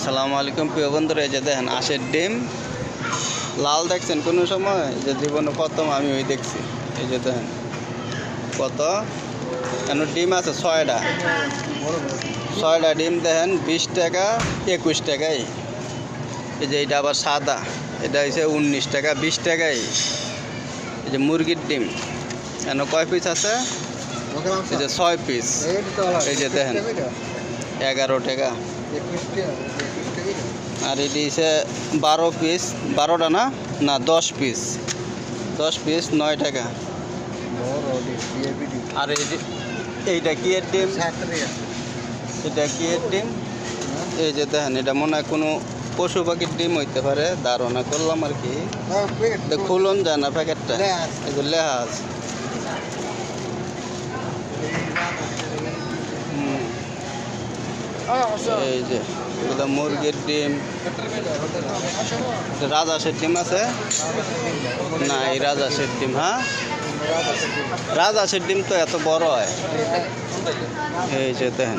সালামু আলাইকুম প্রিয় বন্ধুরা, এই যে দেখেন আঁশের ডিম লাল দেখছেন কোনো সময়? যে জীবনে প্রথম আমি ওই দেখছি। এই যে দেখেন কত কেন ডিম আছে, 6টা ডিম দেখেন 20 টাকা 21 টাকাই। এই যে এটা আবার সাদা, এটা হচ্ছে 19 টাকা 20 টাকাই। এই যে মুরগির ডিম কেন কয় পিস আছে? এই যে 6 পিস। এই যে দেখেন 11 টাকা। আর এটি হচ্ছে 12 পিস, 12টা না 10 পিস 9 টাকা। আর এইটা কি এর ডিম? এটা কি এর ডিম? এই যে দেখেন এটা মনে হয় কোনো পশু পাখির ডিম হইতে পারে, ধারণা করলাম আর কি। খুলন যায় না প্যাকেটটা, এই যে লেখা আছে। এই যে এগুলো মুরগির ডিম। রাজহাঁসের ডিম আছে না? এই রাজহাঁসের ডিম, হ্যাঁ রাজহাঁসের ডিম তো এত বড় হয়। এই যে দেখেন